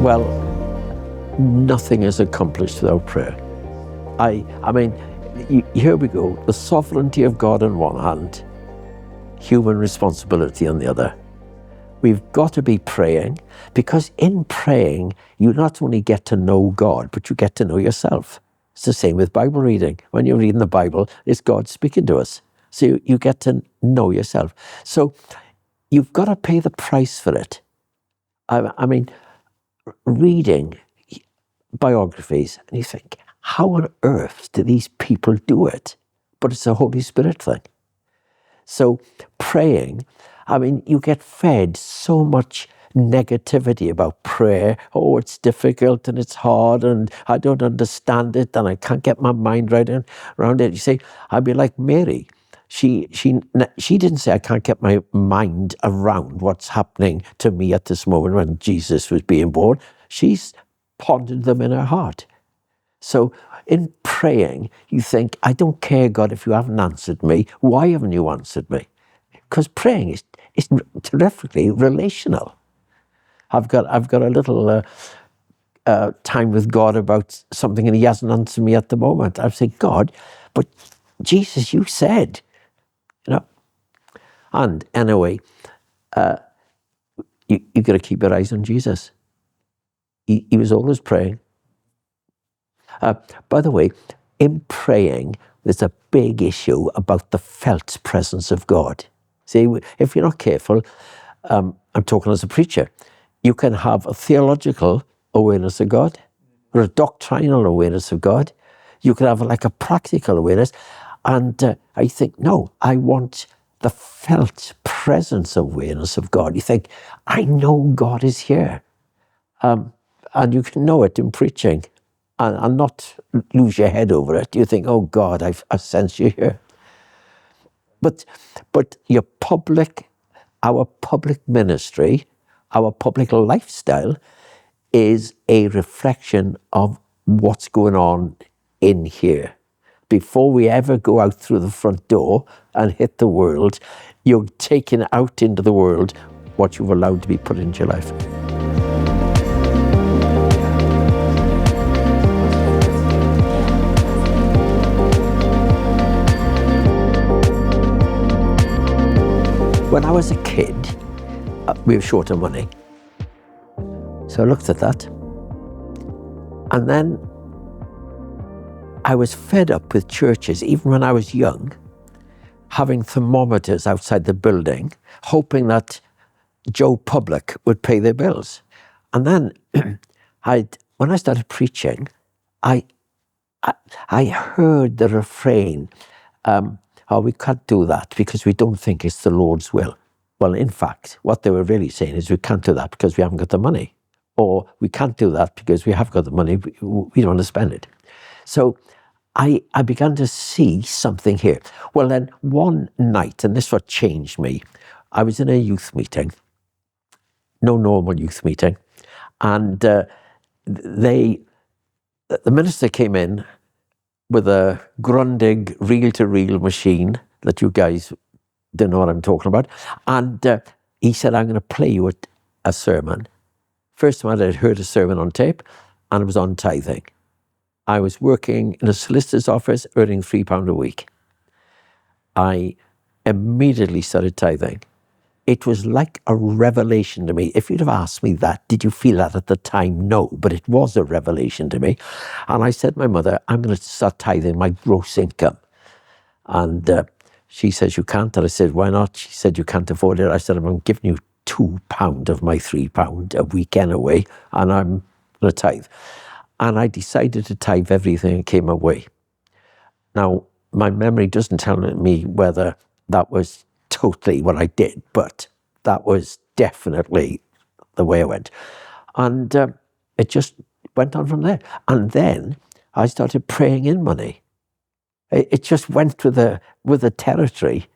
Well, nothing is accomplished without prayer. I mean, here we go. The sovereignty of God on one hand, human responsibility on the other. We've got to be praying, because in praying, you not only get to know God, but you get to know yourself. It's the same with Bible reading. When you're reading the Bible, it's God speaking to us. So you get to know yourself. So you've got to pay the price for it. I mean, reading biographies, and you think, how on earth do these people do it? But it's a Holy Spirit thing. So praying, I mean, you get fed so much negativity about prayer. Oh, it's difficult and it's hard and I don't understand it and I can't get my mind right around it. You say, I'd be like Mary. She didn't say, I can't get my mind around what's happening to me at this moment when Jesus was being born. She's pondered them in her heart. So in praying, you think, I don't care, God, if you haven't answered me. Why haven't you answered me? Because praying is terrifically relational. I've got a little time with God about something and he hasn't answered me at the moment. I've said, God, but Jesus, you said, you know. And anyway, you got to keep your eyes on Jesus. He was always praying. By the way, in praying, there's a big issue about the felt presence of God. See, if you're not careful, I'm talking as a preacher, you can have a theological awareness of God or a doctrinal awareness of God. You can have like a practical awareness. And I think, no, I want the felt presence awareness of God. You think, I know God is here. And you can know it in preaching and not lose your head over it. You think, oh God, I sense you here. But our public ministry, our public lifestyle is a reflection of what's going on in here. Before we ever go out through the front door and hit the world, you're taking out into the world what you've allowed to be put into your life. When I was a kid, we were short of money. So I looked at that. And then I was fed up with churches, even when I was young, having thermometers outside the building, hoping that Joe Public would pay their bills. And then when I started preaching, I heard the refrain, oh, we can't do that because we don't think it's the Lord's will. Well, in fact, what they were really saying is we can't do that because we haven't got the money. Or we can't do that because we have got the money, we don't want to spend it. So I began to see something here. Well, then one night, and this what changed me, I was in a youth meeting, no normal youth meeting, and the minister came in with a Grundig reel-to-reel machine that you guys don't know what I'm talking about. And he said, I'm going to play you a sermon. First time I'd heard a sermon on tape, and it was on tithing. I was working in a solicitor's office, earning £3 a week. I immediately started tithing. It was like a revelation to me. If you'd have asked me that, did you feel that at the time? No, but it was a revelation to me. And I said to my mother, I'm going to start tithing my gross income. And she says, you can't. And I said, why not? She said, you can't afford it. I said, I'm giving you £2 of my £3 a week anyway, and I'm going to tithe. And I decided to tithe everything that came my way. Now, my memory doesn't tell me whether that was totally what I did, but that was definitely the way I went. And it just went on from there. And then I started praying in money. It just went with the territory.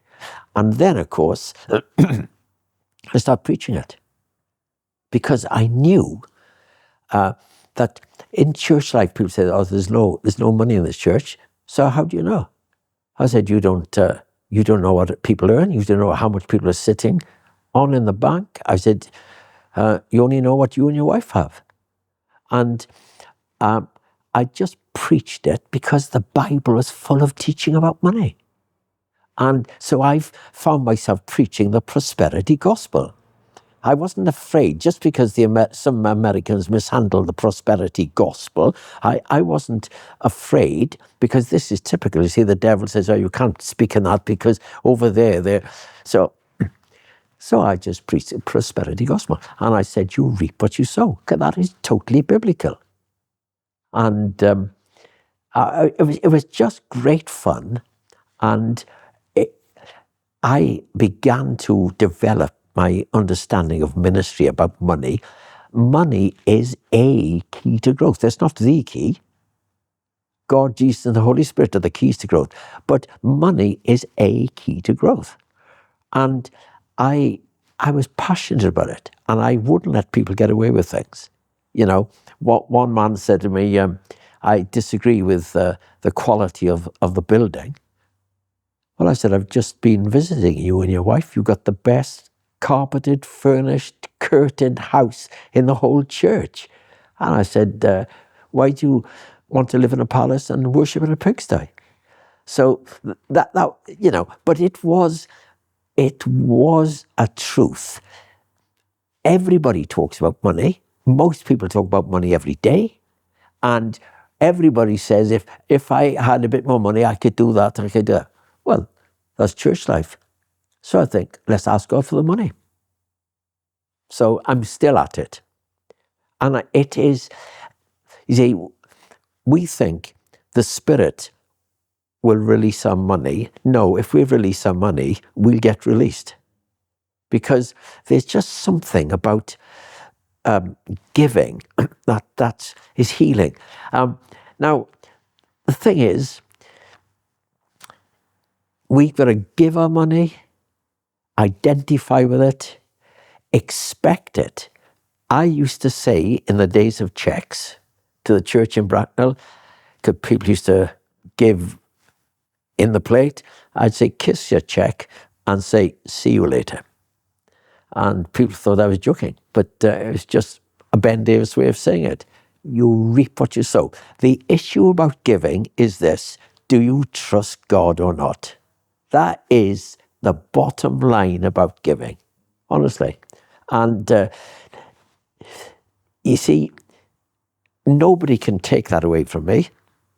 And then, of course, I started preaching it. Because I knew that in church life, people say, oh, there's no money in this church. So how do you know? I said, you don't know what people earn. You don't know how much people are sitting on in the bank. I said, you only know what you and your wife have. And I just preached it because the Bible was full of teaching about money. And so I've found myself preaching the prosperity gospel. I wasn't afraid, just because some Americans mishandled the prosperity gospel. I wasn't afraid, because this is typical. You see, the devil says, oh, you can't speak in that because over there. So I just preached the prosperity gospel. And I said, you reap what you sow. That is totally biblical. And it was just great fun. And I began to develop my understanding of ministry about money. Money is a key to growth. It's not the key. God, Jesus, and the Holy Spirit are the keys to growth. But money is a key to growth. And I was passionate about it, and I wouldn't let people get away with things. You know, what one man said to me, I disagree with the quality of the building. Well, I said, I've just been visiting you and your wife. You've got the best carpeted, furnished, curtained house in the whole church. And I said, why do you want to live in a palace and worship in a pigsty? So that you know, but it was a truth. Everybody talks about money. Most people talk about money every day. And everybody says, if I had a bit more money, I could do that and I could do that. Well, that's church life. So I think, let's ask God for the money. So I'm still at it. And it is, you see, we think the Spirit will release our money. No, if we release our money, we'll get released. Because there's just something about giving that is healing. Now, the thing is, we've got to give our money, identify with it, expect it. I used to say in the days of checks to the church in Bracknell, because people used to give in the plate, I'd say, kiss your check and say, see you later. And people thought I was joking, but it was just a Ben Davies way of saying it. You reap what you sow. The issue about giving is this: do you trust God or not? That is the bottom line about giving, honestly. And you see, nobody can take that away from me,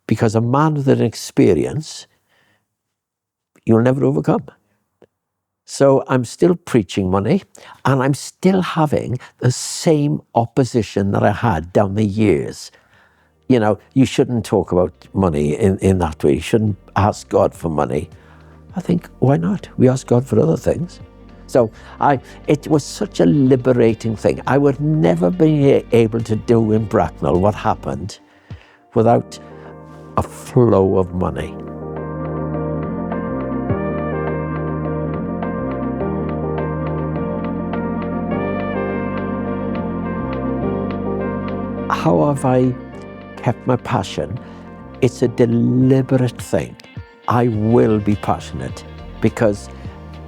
because a man with an experience, you'll never overcome. So I'm still preaching money, and I'm still having the same opposition that I had down the years. You know, you shouldn't talk about money in that way. You shouldn't ask God for money. I think, why not? We ask God for other things. So it was such a liberating thing. I would never be able to do in Bracknell what happened without a flow of money. How have I kept my passion? It's a deliberate thing. I will be passionate because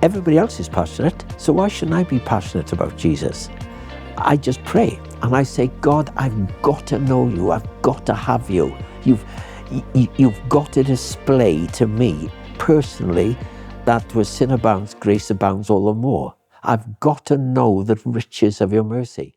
everybody else is passionate, so why shouldn't I be passionate about Jesus? I just pray and I say, God, I've got to know you. I've got to have you. You've got to display to me personally that where sin abounds, grace abounds all the more. I've got to know the riches of your mercy.